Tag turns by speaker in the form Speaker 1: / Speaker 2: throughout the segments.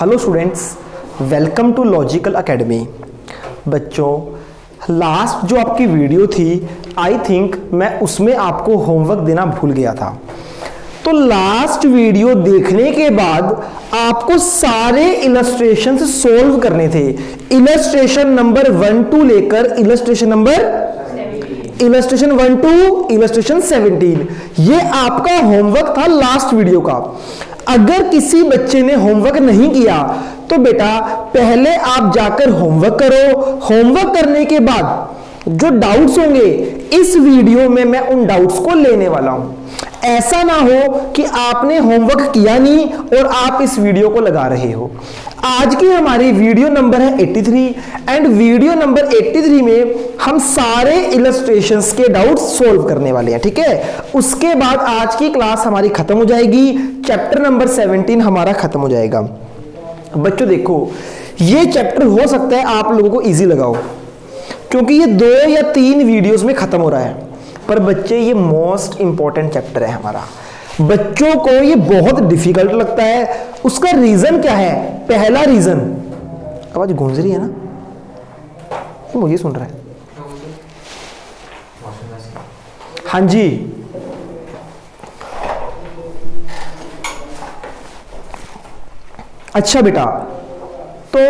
Speaker 1: Hello students, welcome to logical academy. बच्चों, last जो आपकी वीडियो थी आई थिंक मैं उसमें आपको होमवर्क देना भूल गया था। तो लास्ट वीडियो देखने के बाद आपको सारे इलस्ट्रेशंस सोल्व करने थे। इलस्ट्रेशन नंबर 1 टू लेकर इलस्ट्रेशन 1 टू इलस्ट्रेशन 17 ये आपका होमवर्क था लास्ट वीडियो का। अगर किसी बच्चे ने होमवर्क नहीं किया तो बेटा पहले आप जाकर होमवर्क करो। होमवर्क करने के बाद जो डाउट्स होंगे इस वीडियो में मैं उन डाउट्स को लेने वाला हूं। ऐसा ना हो कि आपने होमवर्क किया नहीं और आप इस वीडियो को लगा रहे हो। आज की हमारी वीडियो नंबर है 83 एंड वीडियो नंबर 83 में हम सारे इलस्ट्रेशंस के डाउट्स सोल्व करने वाले हैं, ठीक है। उसके बाद आज की क्लास हमारी खत्म हो जाएगी, चैप्टर नंबर 17 हमारा खत्म हो जाएगा। बच्चों देखो, ये चैप्टर हो सकता है आप लोगों को इजी लगाओ क्योंकि ये 2 या 3 वीडियोस में खत्म हो रहा है, पर बच्चे ये मोस्ट इंपॉर्टेंट चैप्टर है हमारा। बच्चों को ये बहुत डिफिकल्ट लगता है। उसका रीजन क्या है? पहला रीजन, आवाज गूंज रही है ना, मुझे सुन रहा है? हाँ जी, अच्छा बेटा, तो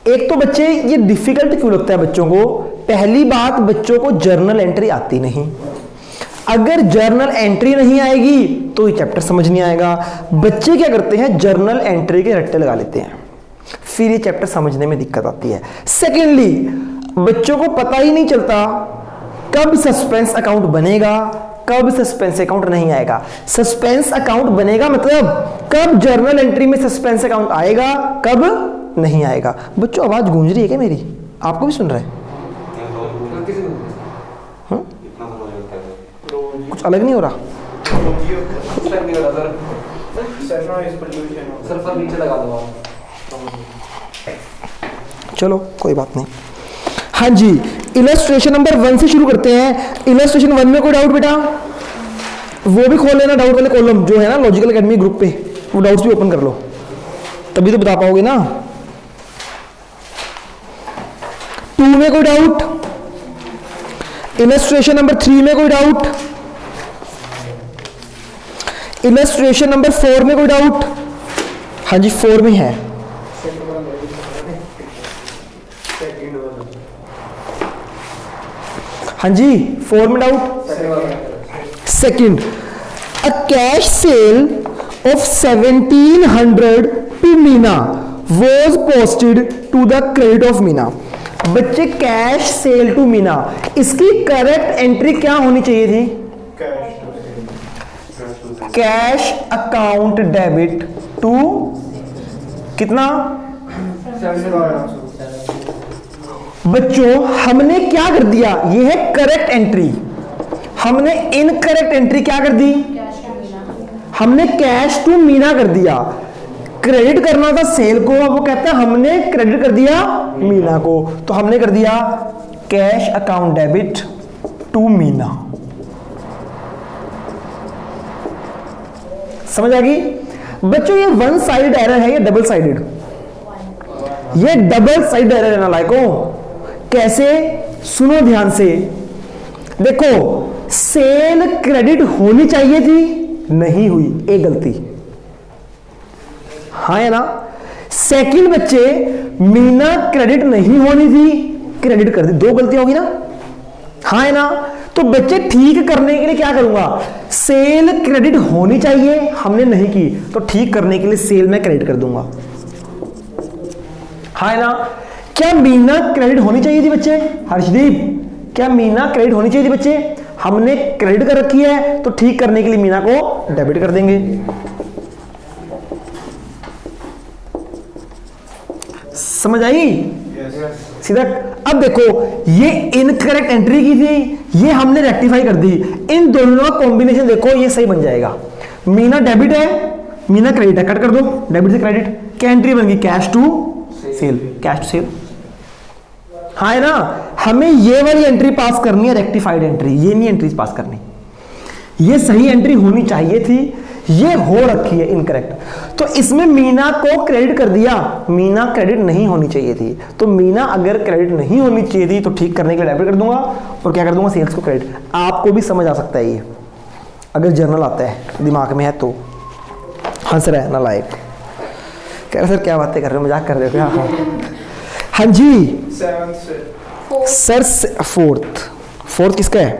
Speaker 1: एक तो बच्चे ये डिफिकल्ट क्यों लगता है बच्चों को? पहली बात, बच्चों को जर्नल एंट्री आती नहीं। अगर जर्नल एंट्री नहीं आएगी तो ये चैप्टर समझ नहीं आएगा। बच्चे क्या करते हैं, जर्नल एंट्री के रट्टे लगा लेते हैं, फिर ये चैप्टर समझने में दिक्कत आती है। सेकेंडली, बच्चों को पता ही नहीं चलता कब सस्पेंस अकाउंट बनेगा, कब सस्पेंस अकाउंट नहीं आएगा। सस्पेंस अकाउंट बनेगा मतलब कब जर्नल एंट्री में सस्पेंस अकाउंट आएगा, कब नहीं आएगा। बच्चों आवाज गूंज रही है क्या मेरी? आपको भी सुन रहा है? कुछ अलग नहीं हो रहा? चलो कोई बात नहीं। हाँ जी, इलस्ट्रेशन नंबर 1 से शुरू करते हैं। इलस्ट्रेशन 1 में कोई डाउट बेटा? वो भी खोल लेना, डाउट वाले कॉलम जो है ना लॉजिकल एकेडमी ग्रुप पे, वो डाउट्स भी ओपन कर लो, तभी तो बता पाओगे ना। 2 में कोई डाउट? इलस्ट्रेशन नंबर 3 में कोई डाउट? इलस्ट्रेशन नंबर 4 में कोई डाउट? हाँ जी, 4 में है। हाँ जी, 4 में doubt? Second, a cash sale of 1700 to Meena was posted to the credit of Meena. बच्चे, कैश सेल टू मीना, इसकी करेक्ट एंट्री क्या होनी चाहिए थी? कैश अकाउंट डेबिट टू कितना? बच्चों हमने क्या कर दिया, ये है करेक्ट एंट्री। हमने इनकरेक्ट एंट्री क्या कर दी? हमने कैश टू मीना कर दिया। क्रेडिट करना था सेल को, वो कहता है हमने क्रेडिट कर दिया मीना को, तो हमने कर दिया cash account debit to Meena. समझ आ गई बच्चों? ये 1 साइड एरर है, ये डबल साइडेड, ये डबल साइड एरर है ना लाइको। कैसे? सुनो ध्यान से, देखो सेल क्रेडिट होनी चाहिए थी, नहीं हुई, एक गलती। हाँ है ना? सेकंड बच्चे, मीना क्रेडिट नहीं होनी थी, क्रेडिट कर दी, 2 गलतियां होगी ना? हाँ है ना? तो बच्चे ठीक करने के लिए क्या करूंगा, सेल क्रेडिट होनी चाहिए, हमने नहीं की, तो ठीक करने के लिए सेल में क्रेडिट कर दूंगा। हाँ है ना? क्या मीना क्रेडिट होनी चाहिए थी बच्चे? हर्षदीप, क्या मीना क्रेडिट होनी चाहिए थी बच्चे? हमने क्रेडिट कर रखी है, तो ठीक करने के लिए मीना को डेबिट कर देंगे। समझ आई? सीधा। अब देखो, ये इनकरेक्ट एंट्री की थी, ये हमने रेक्टिफाई कर दी। इन दोनों का कॉम्बिनेशन देखो, ये सही बन जाएगा। मीना डेबिट है, मीना क्रेडिट है, कट कर दो, डेबिट से क्रेडिट, क्या एंट्री बन गई? Cash to sale, cash to sale. हाँ है ना? हमें ये वाली एंट्री पास करनी है, रेक्टिफाइड एंट्री, ये नहीं एंट्री पास करनी। ये सही एंट्री होनी चाहिए थी, ये हो रखी है इनकरेक्ट। तो इसमें मीना को क्रेडिट कर दिया, मीना क्रेडिट नहीं होनी चाहिए थी। तो मीना अगर क्रेडिट नहीं होनी चाहिए थी तो ठीक करने के लिए डेबिट कर दूंगा और क्या कर दूंगा, सेल्स को क्रेडिट। आपको भी समझ आ सकता है ये, अगर जर्नल आता है दिमाग में है तो। हंस रहा है ना लाइक, कह रहे सर क्या बातें कर रहे हो, मजाक कर रहे हो क्या? हाँ जी सर, फोर्थ किसका है?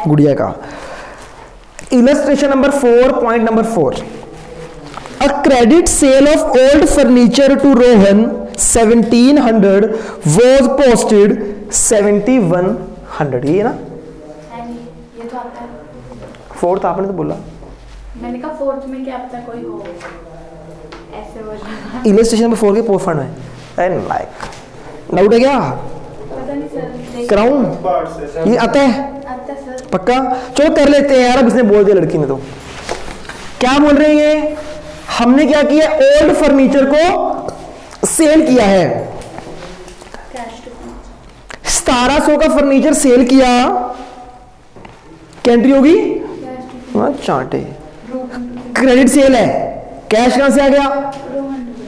Speaker 1: गुड़िया का। Illustration number 4, point number 4, a credit sale of old furniture to Rohan 1700 was posted 7100। ये ना
Speaker 2: ये तो आता है।
Speaker 1: फोर्थ आपने तो बोला,
Speaker 2: मैंने कहा फोर्थ में क्या पता कोई हो ऐसे वर्जन।
Speaker 1: इलस्ट्रेशन नंबर 4 के पोर्शन में लाइक डाउट है क्या?
Speaker 2: पता नहीं सर,
Speaker 1: कराऊं? ये आता है
Speaker 2: आता है सर।
Speaker 1: पक्का? चलो कर लेते हैं यार, अब इसने बोल दिया लड़की ने तो। क्या बोल रही है? हमने क्या किया, ओल्ड फर्नीचर को सेल किया है, 1700 का फर्नीचर सेल किया, क्या एंट्री होगी? चांटे। क्रेडिट सेल है, कैश कहां से आ गया?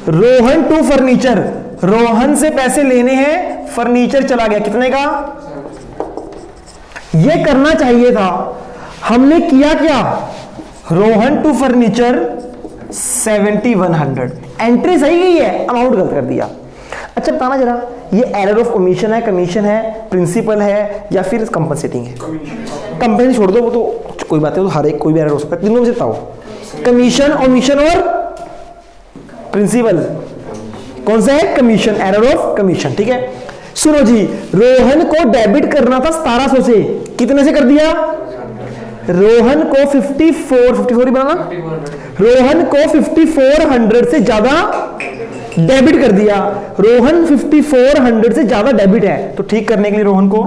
Speaker 1: रोहन टू फर्नीचर, रोहन से पैसे लेने हैं, फर्नीचर चला गया, कितने का? ये करना चाहिए था, हमने किया क्या? रोहन टू फर्नीचर 7100, एंट्री सही गई है, अमाउंट गलत कर दिया। अच्छा बताना जरा, ये एरर ऑफ ओमिशन है, कमीशन है, प्रिंसिपल है या फिर कंपनसेटिंग है? कंपनी छोड़ दो, वो तो कोई बात है, तो हर एक कोई भी एरर हो सकता है, तीनों में से बताओ। कमीशन, ओमिशन और प्रिंसिपल, कौन सा है? Commission, error of commission. ठीक है, सुनो जी, रोहन को डेबिट करना था 1700 से, कितने से कर दिया? रोहन को 54 ही बनाना, रोहन को 5400 से ज्यादा डेबिट कर दिया। रोहन 5400 से ज्यादा डेबिट है, तो ठीक करने के लिए रोहन को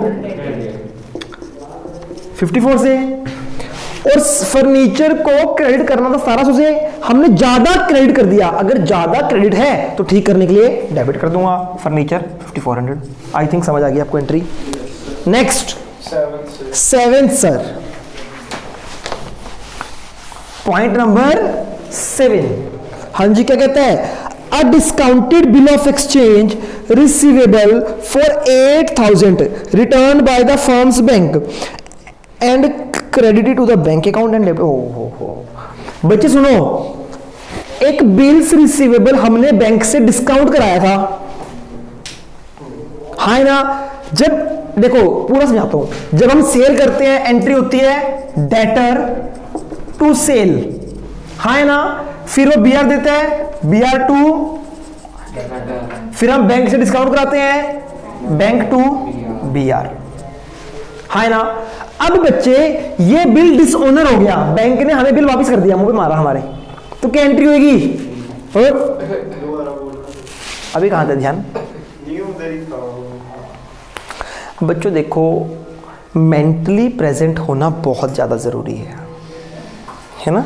Speaker 1: 54 से, और फर्नीचर को क्रेडिट करना था 1700 से, हमने ज्यादा क्रेडिट कर दिया। अगर ज्यादा क्रेडिट है तो ठीक करने के लिए डेबिट कर दूंगा, फर्नीचर 5400। आई थिंक समझ आ गई आपको entry. Next 7 sir, point number 7। हाँ जी, क्या कहता है? A discounted bill of exchange receivable for 8000 return by the firm's bank and credited to the bank account and debit. हो बच्चे सुनो, एक बिल्स रिसीवेबल हमने बैंक से डिस्काउंट कराया था, हाँ ना? जब देखो पूरा समझाता हूं, जब हम सेल करते हैं एंट्री होती है डेटर टू सेल, हाँ ना? फिर वो बीआर देता है, बीआर टू, फिर हम बैंक से डिस्काउंट कराते हैं, बैंक टू बीआर, हाँ ना? अब बच्चे ये बिल डिसऑनर हो गया, बैंक ने हमें बिल वापस कर दिया, मुंह पे मारा हमारे, तो क्या एंट्री होगी? अभी कहां था ध्यान? बच्चों देखो, मेंटली प्रेजेंट होना बहुत ज्यादा जरूरी है ना?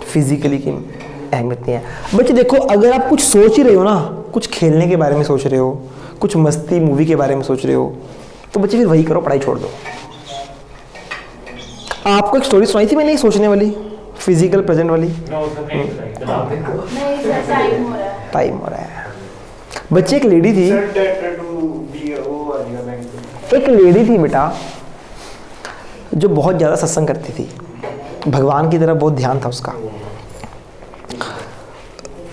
Speaker 1: फिजिकली की अहमियत नहीं है। बच्चे देखो, अगर आप कुछ सोच ही रहे हो ना, कुछ खेलने के बारे में सोच रहे हो, कुछ मस्ती मूवी के बारे में सोच रहे हो, तो बच्चे फिर वही करो, पढ़ाई छोड़ दो। आपको एक स्टोरी सुनाई थी मैंने, सोचने वाली, फिजिकल प्रेजेंट वाली। टाइम हो रहा है बच्चे। एक लेडी थी, बेटा, जो बहुत ज्यादा सत्संग करती थी, भगवान की तरफ बहुत ध्यान था उसका।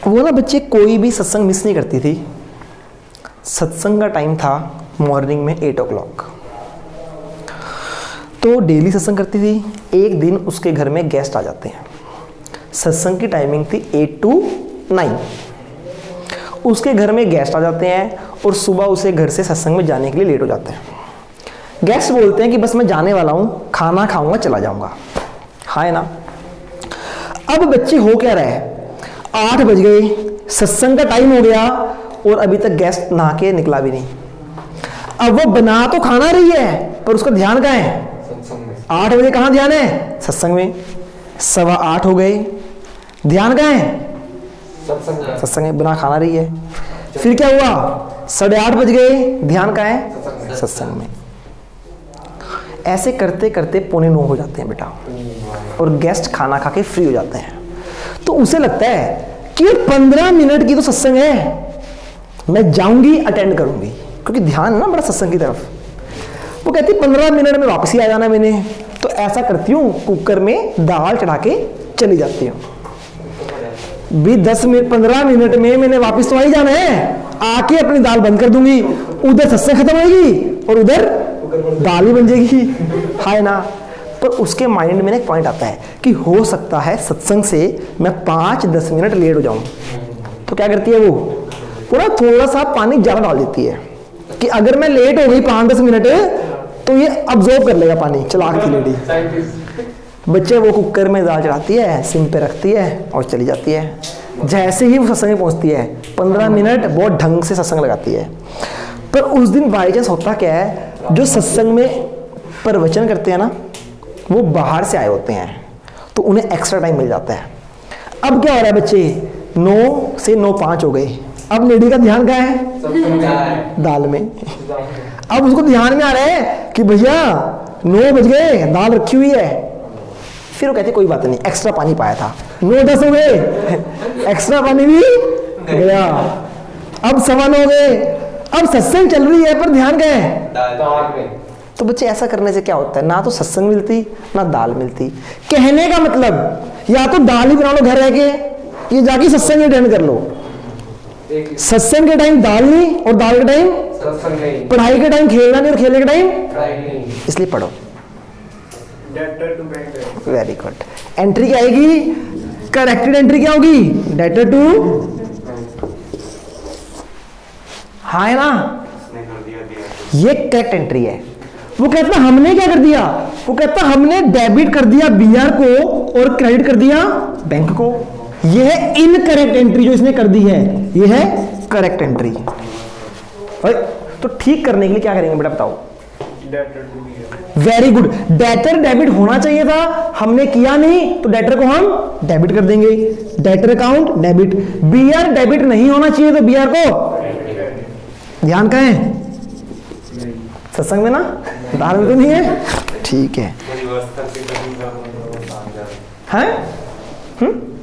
Speaker 1: वो ना बच्चे कोई भी सत्संग मिस नहीं करती थी। सत्संग का टाइम था मॉर्निंग में 8 o'clock, तो डेली सत्संग करती थी। एक दिन उसके घर में गेस्ट आ जाते हैं, सत्संग की टाइमिंग थी 8 to 9। उसके घर में गेस्ट आ जाते हैं और सुबह उसे घर से सत्संग में जाने के लिए लेट हो जाते हैं। गेस्ट बोलते हैं कि बस मैं जाने वाला हूँ, खाना खाऊंगा चला जाऊंगा, हाँ है ना? अब बच्चे हो क्या रहे, 8 बज गए, सत्संग का टाइम हो गया और अभी तक गेस्ट नहा के निकला भी नहीं। अब वो बना तो खाना रही है पर उसका ध्यान कहाँ है? 8 बजे कहाँ ध्यान है? सत्संग में। 7:15 हो गए, ध्यान कहाँ है? सत्संग में। बना खाना रही है। फिर क्या हुआ? 8:30 बज गए, ध्यान कहाँ है? सत्संग में। ऐसे करते करते 8:45 हो जाते हैं बेटा, और गेस्ट खाना खा के फ्री हो जाते हैं। तो उसे लगता है कि 15 मिनट की तो सत्संग है, मैं जाऊंगी अटेंड करूंगी, क्योंकि ध्यान ना बड़ा सत्संग की तरफ। वो कहती 15 मिनट में वापस ही आ जाना मैंने। तो ऐसा करती हूँ, कुकर में दाल चढ़ा के चली जाती हूँ। भी 15 मिनट में मैंने वापस तो आ ही जाना है, आके अपनी दाल बंद कर दूंगी, उधर सत्संग खत्म होगी और उधर दाल ही बन जाएगी, है ना। पर उसके माइंड में एक पॉइंट आता है कि हो सकता है सत्संग से मैं 5-10 मिनट लेट हो जाऊं। तो क्या करती है वो पूरा थोड़ा सा पानी ज्यादा डाल देती है कि अगर मैं लेट हो गई 5-10 मिनट तो ये अब्जॉर्ब कर लेगा पानी। चलाक थी लेडी। बच्चे वो कुकर में दाल चढ़ाती है, सिम पे रखती है और चली जाती है। जैसे ही वो सत्संग में पहुंचती है 15 मिनट बहुत ढंग से सत्संग लगाती है। पर उस दिन बाई चांस होता क्या है, जो सत्संग में प्रवचन करते हैं ना वो बाहर से आए होते हैं, तो उन्हें एक्स्ट्रा टाइम मिल जाता है। अब क्या हो रहा है बच्चे, 9 से 9:05 हो गए। अब लेडी का ध्यान कहाँ है? दाल में। अब उसको ध्यान में आ रहा है कि भैया 9 बज गए, दाल रखी हुई है। फिर वो कहती कोई बात नहीं, एक्स्ट्रा पानी पाया था, 9-10 हो गए, एक्स्ट्रा पानी भी गया। अब 9:15 हो गए, अब सत्संग चल रही है पर ध्यान कहाँ है? दाल में। तो बच्चे ऐसा करने से क्या होता है, ना तो सत्संग मिलती ना दाल मिलती। कहने का मतलब या तो दाल ही बना लो घर रह के, ये जाके सत्संग अटेंड कर लो। सत्संग के टाइम दाल नहीं और दाल के टाइम सत्संग नहीं, पढ़ाई के टाइम खेलना नहीं और खेलने के टाइम, इसलिए पढ़ो। Very good. एंट्री क्या आएगी? करेक्टेड एंट्री क्या होगी? डेटर टू, हाँ है ना, ये करेक्ट एंट्री है। वो कहता हमने क्या कर दिया, वो कहता हमने डेबिट कर दिया बीआर को और क्रेडिट कर दिया बैंक को। ये है इनकरेक्ट एंट्री जो इसने कर दी है, ये है करेक्ट एंट्री। तो ठीक करने के लिए क्या करेंगे बेटा बताओ? Very good. डेटर डेबिट होना चाहिए था, हमने किया नहीं, तो डेटर को हम डेबिट कर देंगे। Debtor account debit. BR debit नहीं होना चाहिए, तो बीआर को ध्यान कहाँ है? सत्संग में ना, दाल में तो नहीं है। ठीक है,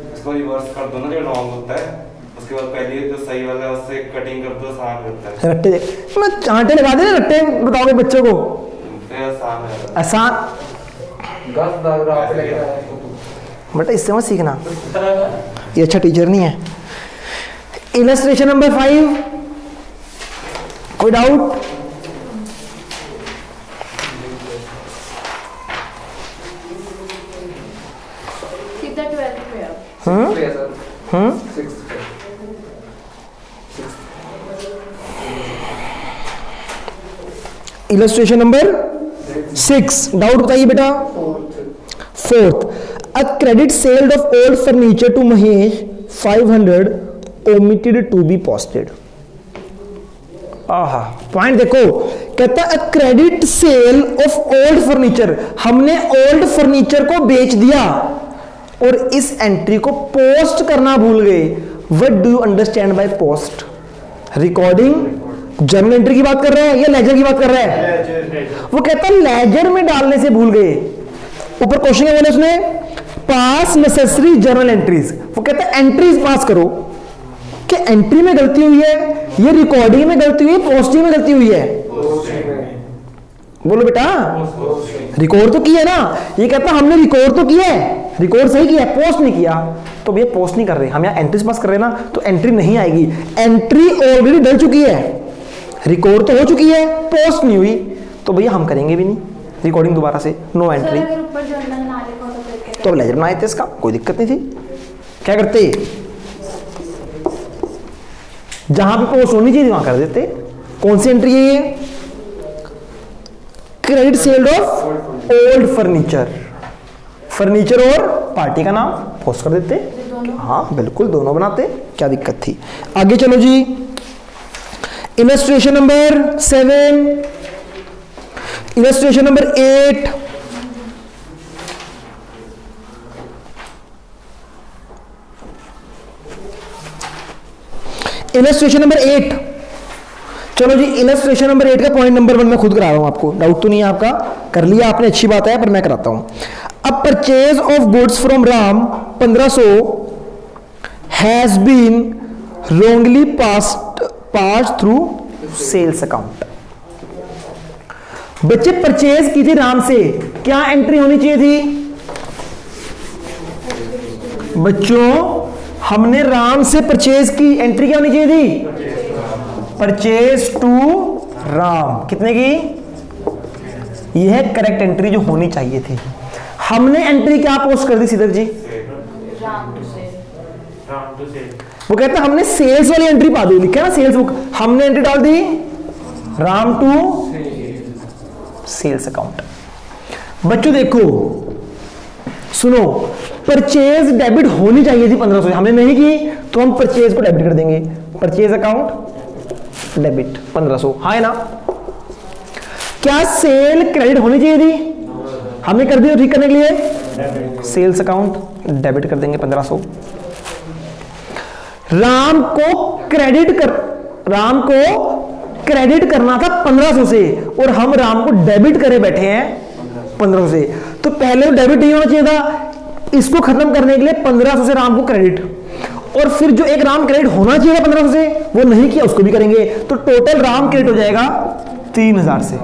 Speaker 3: इसको रिवर्स कर दो ना, जो रॉन्ग होता है उसके बाद पहले जो सही वाला है उससे कटिंग कर दो, आसान रहता है।
Speaker 1: रट्टे मैं चांटे लगा दे, रट्टे बताओगे बच्चों को? आसान बेटा, इससे मत सीखना, ये अच्छा टीचर नहीं है। इलस्ट्रेशन नंबर 5, कोई डाउट? इलस्ट्रेशन नंबर 6, डाउट बताइए बेटा। 4th, a credit sale of old furniture to Mahesh 500 omitted to be posted। आहा, पॉइंट देखो, कहता है a credit sale of old furniture, हमने ओल्ड फर्नीचर को बेच दिया और इस एंट्री को पोस्ट करना भूल गए। What do you understand by post? Recording, journal entry की बात कर रहे हैं या लेजर की बात कर रहे हैं? वो कहता है लेजर में डालने से भूल गए। ऊपर क्वेश्चन क्या बोला उसने? पास नेसेसरी जर्नल एंट्रीज। वो कहता है एंट्रीज पास करो। कि एंट्री में गलती हुई है, ये रिकॉर्डिंग में गलती हुई है, पोस्टिंग में गलती हुई है? बोलो बेटा, रिकॉर्ड तो किया ना। ये कहता हमने रिकॉर्ड तो किया है, रिकॉर्ड सही किया, पोस्ट नहीं किया। तो भैया पोस्ट नहीं कर रहे, हम यहाँ एंट्रीज पास कर रहे हैं ना, तो एंट्री नहीं आएगी। एंट्री ऑलरेडी डल चुकी है, रिकॉर्ड तो हो चुकी है, पोस्ट नहीं हुई, तो भैया हम करेंगे भी नहीं रिकॉर्डिंग दोबारा से, नो एंट्री। तो लेजर बनाए थे, इसका कोई दिक्कत नहीं थी। क्या करते, जहां पे पोस्ट होनी चाहिए वहां कर देते। कौन सी एंट्री है ये? Credit sale of old furniture, furniture और पार्टी का नाम पोस्ट कर देते। हाँ बिल्कुल, दोनों बनाते, क्या दिक्कत थी। आगे चलो जी, illustration number 7, illustration number 8, illustration number 8, चलो जी, इलस्ट्रेशन नंबर 8 का पॉइंट नंबर 1 मैं खुद करा रहा हूं आपको, डाउट तो नहीं है आपका, कर लिया आपने, अच्छी बात है, पर मैं कराता हूं। अब purchase of goods from Ram 1500 has been wrongly passed through sales account. बच्चे परचेज की थी राम से, क्या एंट्री होनी चाहिए थी बच्चों? हमने राम से परचेज की, एंट्री क्या होनी चाहिए थी? Purchase to Ram. कितने की? यह है करेक्ट एंट्री जो होनी चाहिए थी। हमने एंट्री क्या पोस्ट कर दी सिद्धर जी? वो कहते हैं हमने सेल्स वाली एंट्री पा दी, लिखा ना सेल्स बुक, हमने एंट्री डाल दी राम टू सेल्स अकाउंट। बच्चों देखो सुनो, परचेज डेबिट होनी चाहिए थी 1500, हमने नहीं की तो हम परचेज को डेबिट कर देंगे, परचेज अकाउंट डेबिट 1500, हाँ है ना? क्या सेल क्रेडिट होनी चाहिए थी? हमने कर दी ठीक करने के लिए, सेल्स अकाउंट डेबिट कर देंगे 1500। राम को क्रेडिट करना था 1500 से और हम राम को डेबिट करे बैठे हैं 1500 से, तो पहले डेबिट नहीं होना चाहिए था, इसको खत्म करने के लिए 1500 से राम को क्रेडिट, और फिर जो एक राम क्रेडिट होना चाहिए 1500 से वो नहीं किया, उसको भी करेंगे, तो टोटल राम क्रेडिट हो जाएगा 3000 से।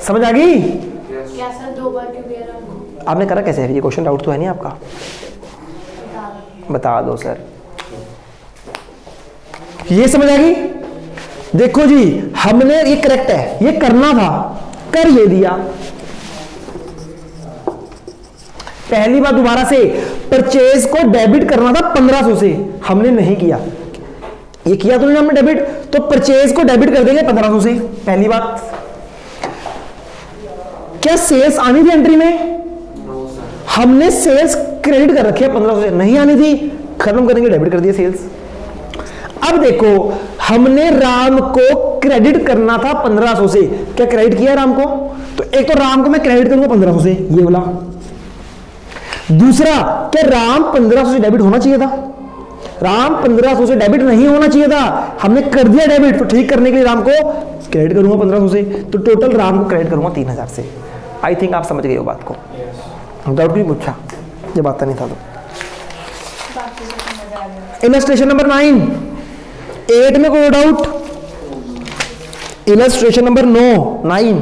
Speaker 1: समझ आ गई?
Speaker 2: क्या सर 2 बार क्यों दिया राम को?
Speaker 1: आपने करा कैसे? ये क्वेश्चन डाउट तो है नहीं आपका? बता दो सर। ये समझ आ गई? देखो जी, हमने ये करेक्ट है, ये करना था, कर ये दिया। पहली बार दोबारा से परचेज को डेबिट करना था 1500 से, हमने नहीं किया, ये किया तो नहीं हमने डेबिट, तो परचेज को डेबिट कर देंगे 1500 से। पहली बात, क्या सेल्स आनी थी एंट्री में? हमने सेल्स क्रेडिट कर रखी है 1500 से, नहीं आनी थी, खत्म करेंगे, डेबिट कर दिया सेल्स। अब देखो, हमने राम को क्रेडिट करना था 1500 से, क्या क्रेडिट किया राम को? तो एक तो राम को मैं क्रेडिट करूंगा 1500 से, ये बोला। दूसरा, क्या राम 1500 से डेबिट होना चाहिए था? राम 1500 से डेबिट नहीं होना चाहिए था, हमने कर दिया डेबिट, तो ठीक करने के लिए राम को क्रेडिट करूंगा 1500 से, तो टोटल राम को क्रेडिट करूंगा 3000 से। आई थिंक आप समझ गए हो बात को, डाउट भी पूछा जब आता नहीं था तो। इलस्ट्रेशन नंबर 9, 8 में कोई doubt? Illustration number 9,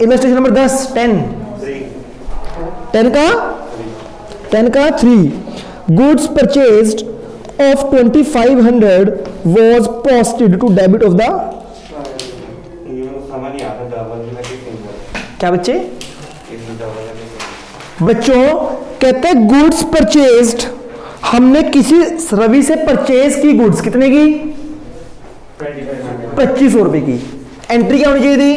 Speaker 1: illustration number 10, 10 का 3, goods purchased of 2500 was posted to debit of the, क्या बच्चे? बच्चों कहते हैं गुड्स परचेज्ड, हमने किसी रवि से परचेज की गुड्स, कितने की? 2500 रुपए की। एंट्री क्या होनी चाहिए थी?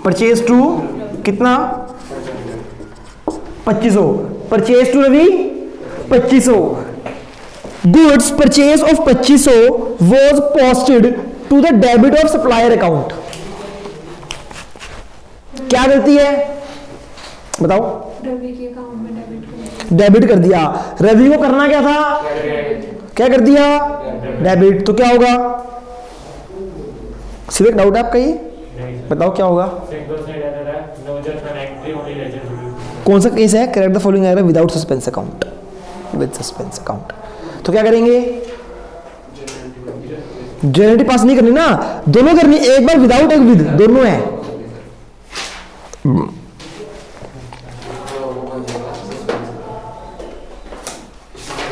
Speaker 1: परचेज टू कितना? 2500, purchase to Ravi 2500, goods purchase of 2500 was posted to the debit of supplier account। क्या करती है बताओ?
Speaker 2: रवि के अकाउंट में
Speaker 1: डेबिट कर दिया। रवि को करना क्या था? क्या कर दिया? डेबिट। तो क्या होगा? सिर्फ एक डाउट है आपका, ये बताओ क्या होगा? कौन सा केस है? करेक्ट द फॉलोइंग आएगा without suspense account, with suspense account. तो क्या करेंगे? जनरलिटी पास नहीं करनी ना, दोनों करनी, एक बार विदाउट एक विद, दोनों है।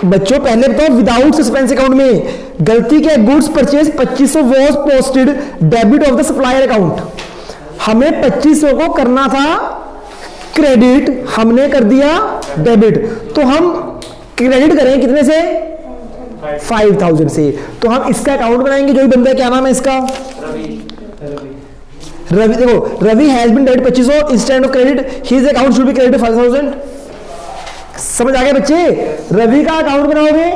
Speaker 1: बच्चों पहले बताओ, विदाउट सस्पेंस अकाउंट में गलती क्या? Goods purchase 2500 was posted debit of the supplier account. हमें 2500 को करना था क्रेडिट, हमने कर दिया डेबिट, तो हम क्रेडिट करें कितने से? 5000 से। तो हम इसका अकाउंट बनाएंगे, जो भी बंदा है, क्या नाम है इसका? रवि। देखो, Ravi has been debit 2500 instead of credit, his account should be credit 5000। समझ आ गया बच्चे? रवि का अकाउंट बनाओगे,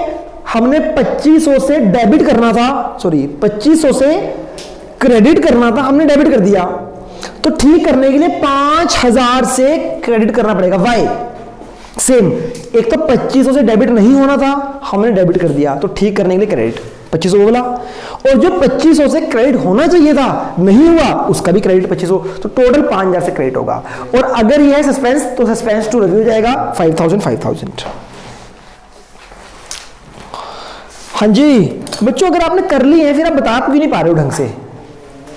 Speaker 1: हमने 2500 से डेबिट करना था, सॉरी 2500 से क्रेडिट करना था, हमने डेबिट कर दिया, तो ठीक करने के लिए 5000 से क्रेडिट करना पड़ेगा। वाई? सेम, एक तो 2500 से डेबिट नहीं होना था, हमने डेबिट कर दिया, तो ठीक करने के लिए क्रेडिट। 2500 वाला, और जो 2500 से क्रेडिट होना चाहिए था नहीं हुआ उसका भी क्रेडिट 2500, तो टोटल 5000 से क्रेडिट होगा। और अगर यह है सस्पेंस तो सस्पेंस टू रिव्यू जाएगा 5000। हाँ जी बच्चों, अगर आपने कर ली है फिर आप बता क्यों नहीं पा रहे हो ढंग से,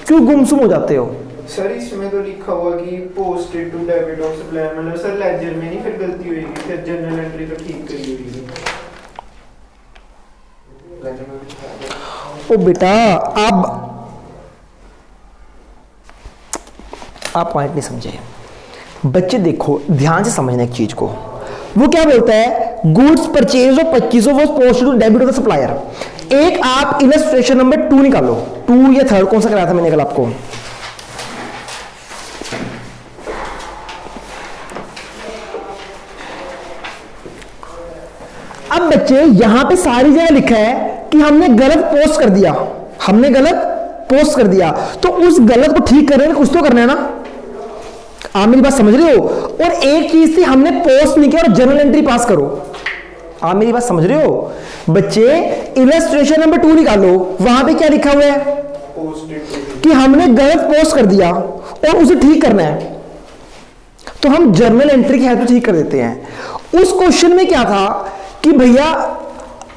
Speaker 1: क्यों गुमसुम हो जाते हो?
Speaker 4: सर इसमें तो लिखा हुआ कि posted to debit of supplier, मतलब सर लेजर में नहीं फिर गलती होगी, फिर जनरल एंट्री तो ठीक करी होगी।
Speaker 1: ओ बेटा आप पॉइंट नहीं समझे। बच्चे देखो ध्यान से समझना एक चीज को, वो क्या बोलता है, goods purchase of 2500 was posted to debit of the supplier. एक आप इलस्ट्रेशन नंबर 2 निकालो, 2 या 3 कौन सा कराया था मैंने कल आपको? अब बच्चे यहां पे सारी जगह लिखा है कि हमने गलत पोस्ट कर दिया, तो उस गलत को ठीक करने में कुछ तो करना है ना। आप मेरी बात समझ रहे हो? और एक चीज थी हमने पोस्ट नहीं किया और जनरल एंट्री पास करो। आप मेरी बात समझ रहे हो? बच्चे इलस्ट्रेशन नंबर 2 निकालो, वहां पे क्या लिखा हुआ है कि हमने गलत पोस्ट कर दिया और उसे ठीक करना है, तो हम जर्नल एंट्री की हेल्प से ठीक कर देते हैं। उस क्वेश्चन में क्या था कि भैया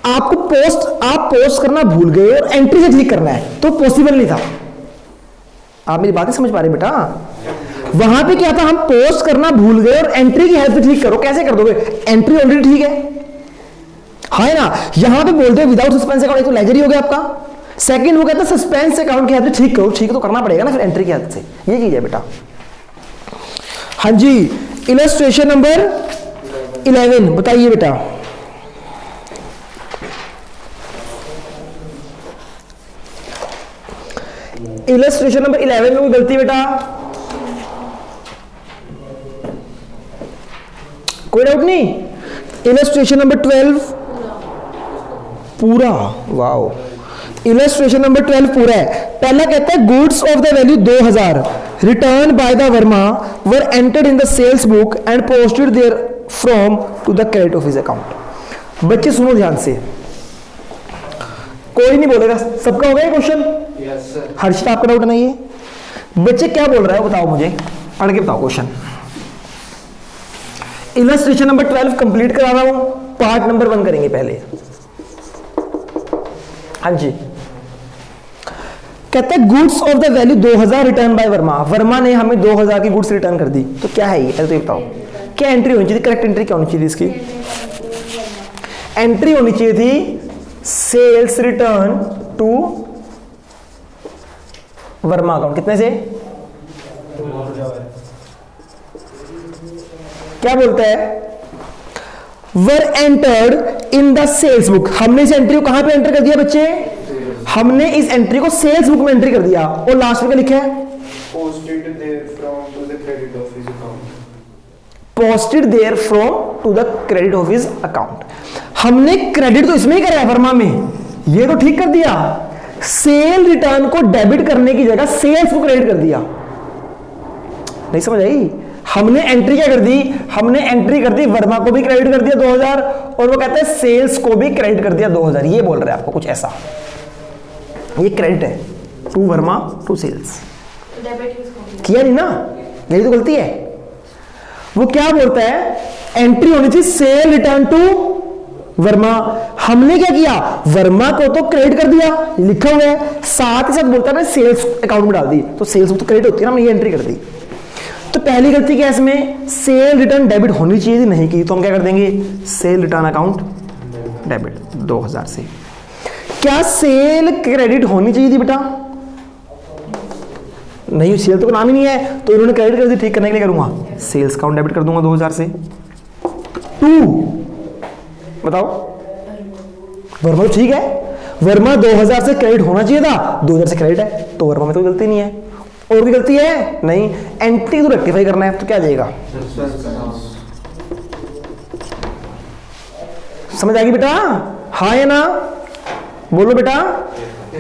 Speaker 1: आप पोस्ट करना भूल गए और एंट्री से ठीक करना है, तो पॉसिबल नहीं था। आप मेरी बात नहीं समझ पा रहे बेटा? वहां पे क्या था, हम पोस्ट करना भूल गए और एंट्री की हेल्प से ठीक करो। कैसे कर दोगे? एंट्री ऑलरेडी ठीक है ना। यहां पे बोलते हैं विदाउट सस्पेंस अकाउंट, तो लेजर ही हो गया आपका। सेकंड वो कहता है सस्पेंस अकाउंट की हेल्प से ठीक करो, ठीक तो करना पड़ेगा ना फिर एंट्री की हेल्प से, ये चीज है बेटा। हाँ जी, इलस्ट्रेशन नंबर 11 बताइए बेटा। इलस्ट्रेशन नंबर 11 में कोई गलती बेटा? कोई डाउट नहीं? इलस्ट्रेशन नंबर 12 पूरा, वाओ। इलस्ट्रेशन नंबर 12 पूरा है। पहला कहता है goods of the value 2000 return by the Verma were entered in the sales book and posted there from to the credit office account. बच्चे सुनो ध्यान से, कोई नहीं बोलेगा, सबका हो गया क्वेश्चन?
Speaker 4: Yes sir.
Speaker 1: हर्षित आपका डाउट नहीं है? बच्चे क्या बोल रहा है बताओ मुझे, पढ़ के बताओ क्वेश्चन। इलस्ट्रेशन नंबर 12 कंप्लीट करा रहा हूं, पार्ट नंबर 1 करेंगे पहले। हाँ जी, कहते हैं goods of the value 2000 return by Verma. Verma ने हमें 2000 की गुड्स रिटर्न कर दी, तो क्या है ये? तो बताओ क्या एंट्री होनी चाहिए? करेक्ट एंट्री क्या होनी चाहिए इसकी? एंट्री होनी चाहिए थी sales return to Verma account. कितने से? क्या बोलता है? Were entered in the sales book. हमने इस एंट्री को कहां पे एंटर कर दिया बच्चे? हमने इस एंट्री को सेल्स बुक में एंट्री कर दिया, और लास्ट में क्या लिखा है?
Speaker 4: Posted there from to the credit office account.
Speaker 1: Posted there from to the credit office account. हमने क्रेडिट तो इसमें ही कराया वर्मा में, ये तो ठीक कर दिया। सेल रिटर्न को डेबिट करने की जगह सेल्स को क्रेडिट कर दिया। नहीं समझ आई? हमने एंट्री क्या कर दी? हमने एंट्री कर दी वर्मा को भी क्रेडिट कर दिया 2000, और वो कहते हैं सेल्स को भी क्रेडिट कर दिया 2000। ये बोल रहे हैं आपको कुछ ऐसा, ये क्रेडिट है टू वर्मा टू सेल्स। किया नहीं ना, यही तो गलती है। वो क्या बोलता है? एंट्री होनी चाहिए सेल रिटर्न टू वर्मा। हमने क्या किया? वर्मा को तो क्रेडिट कर दिया, लिखा हुआ है, साथ ही साथ बोलता है सेल्स अकाउंट में डाल दी, तो सेल्स तो क्रेडिट होती है ना, हमने ये एंट्री कर दी। तो पहली गलती क्या है इसमें? सेल रिटर्न डेबिट होनी चाहिए थी, नहीं की, तो हम क्या कर देंगे? सेल रिटर्न अकाउंट डेबिट 2000 से। क्या सेल क्रेडिट होनी चाहिए थी बेटा? नहीं, सेल तो नाम ही नहीं है, तो इन्होंने क्रेडिट कर दी। ठीक करने के लिए करूंगा सेल्स अकाउंट डेबिट कर दूंगा 2000 से। 2 बताओ, वर्मा तो ठीक है, वर्मा 2000 से क्रेडिट होना चाहिए था, 2000 से क्रेडिट है, तो वर्मा में तो गलती नहीं है। और भी गलती है? नहीं, एंट्री तो रेक्टिफाई करना है, तो क्या जाएगा? समझ आएगी बेटा? हाँ या ना? बोलो बेटा।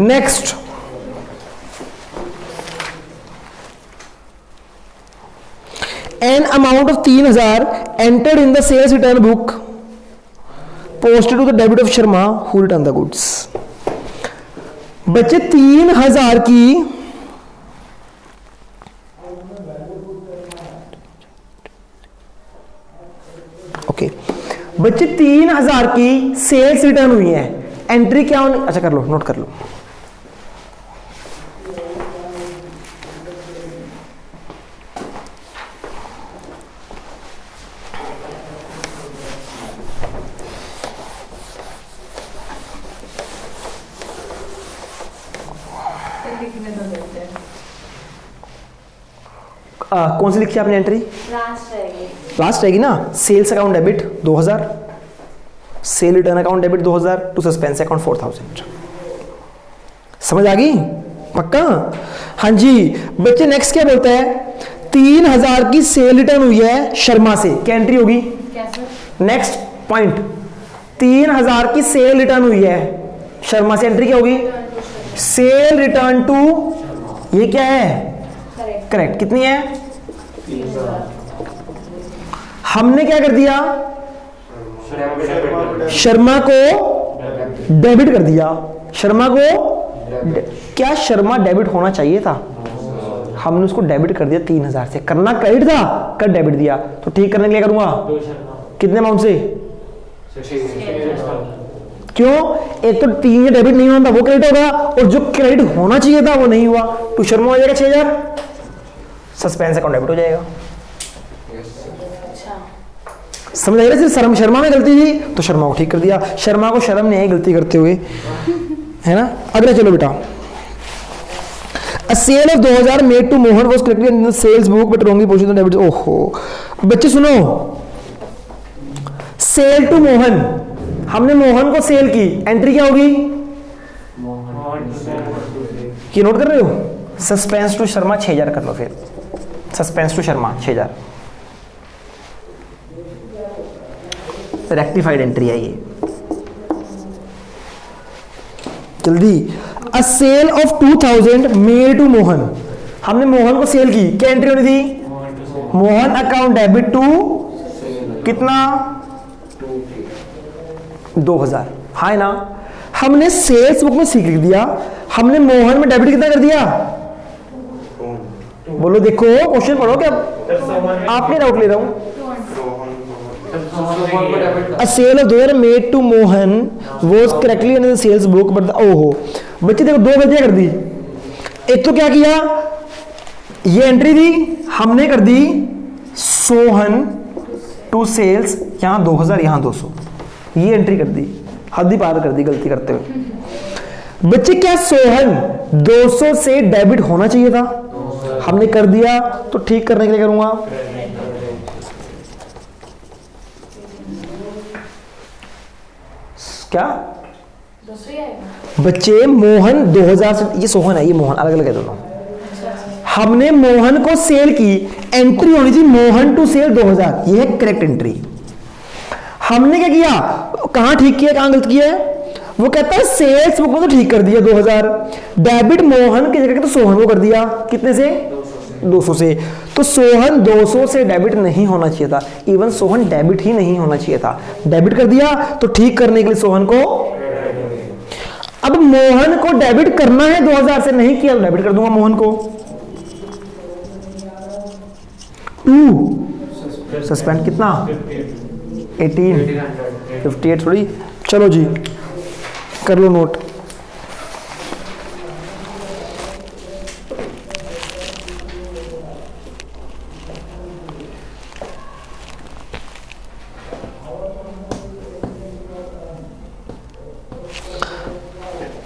Speaker 1: Next, an amount of 3000 entered in the sales return book posted to the debit of Sharma who return the goods. बच्चे 3000 की ओके बच्चे 3000 की सेल्स रिटर्न हुई है, एंट्री क्या होनी, अच्छा कर लो, नोट कर लो। कौन सी लिखी है आपने एंट्री?
Speaker 2: लास्ट रहेगी।
Speaker 1: लास्ट रहेगी ना। Sales account debit 2000, sale return account debit 2000 to suspense account 4000। समझ आ गई? पक्का? हाँ जी बच्चे नेक्स्ट क्या बोलता है? 3000 की सेल रिटर्न हुई है शर्मा से, क्या एंट्री होगी? नेक्स्ट पॉइंट, 3000 की सेल रिटर्न हुई है शर्मा से, एंट्री क्या होगी? सेल रिटर्न टू, ये क्या है? करेक्ट। कितनी है? हमने क्या कर दिया? शर्मा को डेबिट कर दिया। शर्मा को क्या शर्मा डेबिट होना चाहिए था? हमने उसको डेबिट कर दिया 3000 से, करना क्रेडिट था, कर डेबिट दिया। तो ठीक करने के लिए करूंगा कितने अमाउंट से? क्यों? एक तो 3 डेबिट नहीं होता वो क्रेडिट होगा, और जो क्रेडिट होना चाहिए था वो नहीं हुआ, तो शर्मा हो जाएगा 6000, सस्पेंस अकाउंट डेबिट हो जाएगा। समझ आएगा? सिर्फ शर्मा में गलती थी तो शर्मा को ठीक कर दिया, शर्मा को शर्म नहीं आई गलती करते हुए, है ना। अगला चलो बेटा, A sale of 2000 made to Mohan was correctly in the sales book but wrongly posted on debit। ओहो बच्चे सुनो, सेल टू मोहन, हमने मोहन को सेल की, एंट्री क्या होगी? ये नोट कर रहे हो? सस्पेंस टू शर्मा 6000 कर लो, फिर suspense to Sharma 6000, rectified entry है ये। जल्दी, a sale of 2000 made to Mohan, हमने मोहन को सेल की, क्या एंट्री होनी थी? मोहन अकाउंट डेबिट टू कितना? 2000, हाँ ना। हमने सेल्स बुक में सीख लिख दिया, हमने मोहन में डेबिट कितना कर दिया? बोलो, देखो क्वेश्चन पढ़ो, क्या आपने डाउट ले रहा हूं। A sale of 2000 made to Mohan was correctly in the sales book but ओहो बच्चे देखो, 2 गलतियां कर दी। एक तो क्या किया, ये एंट्री थी, हमने कर दी सोहन टू सेल्स, यहां 2000 यहां 200, ये एंट्री कर दी, हद ही पार कर दी गलती करते हुए। बच्चे क्या सोहन 200 से डेबिट होना चाहिए था? हमने कर दिया, तो ठीक करने के लिए करूंगा क्या? बच्चे मोहन 2000 से, ये सोहन है, ये मोहन, अलग अलग है दोनों। हमने मोहन को सेल की, एंट्री होनी थी मोहन टू सेल 2000, ये है करेक्ट एंट्री। हमने क्या किया, कहां ठीक किया कहां गलत किया है? वो कहता है सेल्स बुक में तो ठीक कर दिया 2000, डेबिट मोहन की जगह तो सोहन को कर दिया, कितने से? 200 से। तो सोहन 200 से डेबिट नहीं होना चाहिए था, इवन सोहन डेबिट ही नहीं होना चाहिए था, डेबिट कर दिया, तो ठीक करने के लिए सोहन को, अब मोहन को डेबिट करना है 2000 से, नहीं किया तो डेबिट कर दूंगा मोहन को। 2 सस्पेंड कितना? 18 58 थोड़ी, चलो जी कर लो नोट।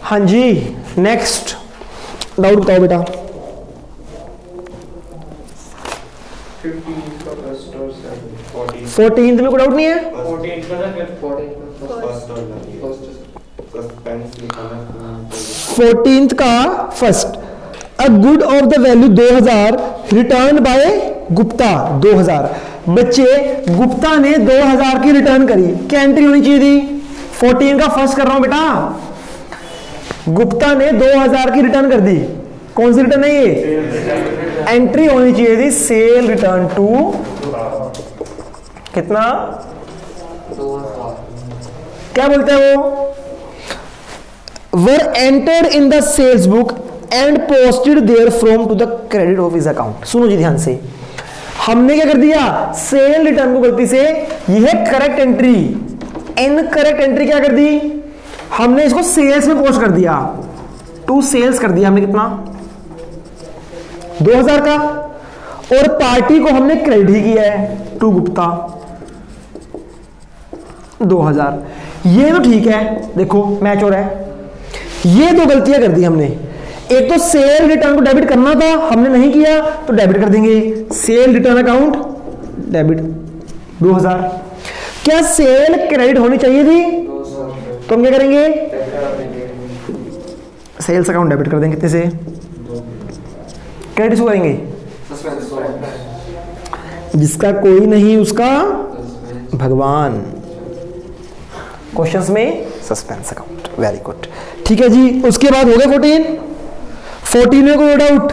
Speaker 1: हाँ जी नेक्स्ट डाउट बताओ बेटा। 14th में कोई डाउट नहीं है? 14th का first, a good of the value 2000 return by Gupta 2000। बच्चे गुप्ता ने 2000 की रिटर्न करी, क्या एंट्री होनी चाहिए थी? 14 का फर्स्ट कर रहा हूं बेटा, गुप्ता ने 2000 की रिटर्न कर दी, कौन सी रिटर्न है ये? एंट्री होनी चाहिए थी सेल रिटर्न टू कितना? क्या बोलते हैं were entered in the sales book and posted there from to the credit of his account. सुनो जी ध्यान से, हमने क्या कर दिया, सेल रिटर्न को गलती से, यह करेक्ट एंट्री, इनकरेक्ट एंट्री क्या कर दी, हमने इसको सेल्स में पोस्ट कर दिया, टू सेल्स कर दिया हमने, कितना 2000 का, और पार्टी को हमने क्रेडिट ही किया है, टू गुप्ता 2000। ये तो ठीक है, देखो मैच हो रहा है। ये दो गलतियां कर दी हमने, एक तो सेल रिटर्न को डेबिट करना था, हमने नहीं किया तो डेबिट कर देंगे, सेल रिटर्न अकाउंट डेबिट 2000। क्या सेल क्रेडिट होनी चाहिए थी, तो हम क्या करेंगे, सेल्स अकाउंट डेबिट कर देंगे, कितने से, क्रेडिट करेंगे, जिसका कोई नहीं उसका भगवान, क्वेश्चंस में सस्पेंस अकाउंट, वेरी गुड। ठीक है जी, उसके बाद हो गए 14 में कोई डाउट,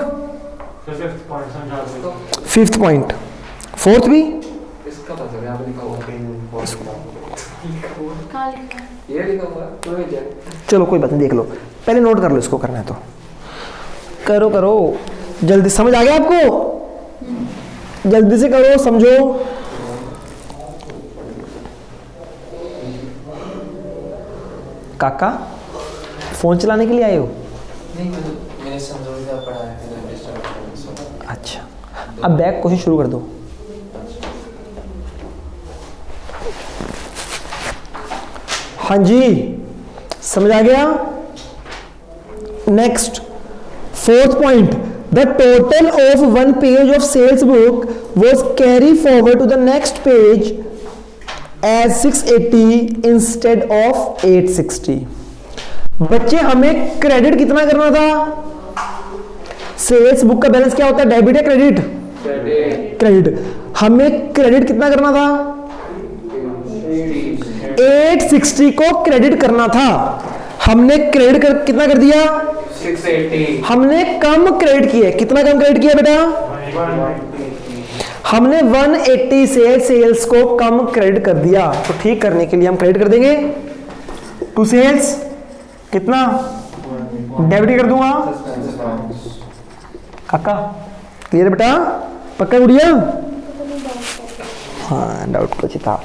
Speaker 1: फिफ्थ पॉइंट, फोर्थ भी
Speaker 5: इसका पता है, आपने लिखा हुआ
Speaker 2: कहाँ लिखा है?
Speaker 5: ये लिखा हुआ है,
Speaker 1: चलो कोई बात नहीं, देख लो, पहले नोट कर लो, इसको करना है तो करो करो, जल्दी समझ आ गया आपको, जल्दी से करो, समझो। काका फोन चलाने के लिए आए हो?
Speaker 5: नहीं, मैंने समझा पढ़ा है, फिर डिस्टर्ब।
Speaker 1: अच्छा, अब बैक क्वेश्चन शुरू कर दो। हाँ जी, समझ आ गया। Next, fourth point, the total of one page of sales book was carry forward to the next page as 680 instead of 860। बच्चे हमें क्रेडिट कितना करना था, सेल्स बुक का बैलेंस क्या होता है, डेबिट या क्रेडिट, क्रेडिट, हमें क्रेडिट कितना करना था, 860 को क्रेडिट करना था, हमने क्रेडिट कितना कर दिया,
Speaker 5: 680।
Speaker 1: हमने कम क्रेडिट किया, कितना कम क्रेडिट किया बेटा, हमने 180 से सेल्स को कम क्रेडिट कर दिया। तो ठीक करने के लिए हम क्रेडिट कर देंगे टू सेल्स, कितना डेबिट कर दूंगा, काका क्लियर बेटा, पक्का गुड़िया, हाँ डाउट कुछ था।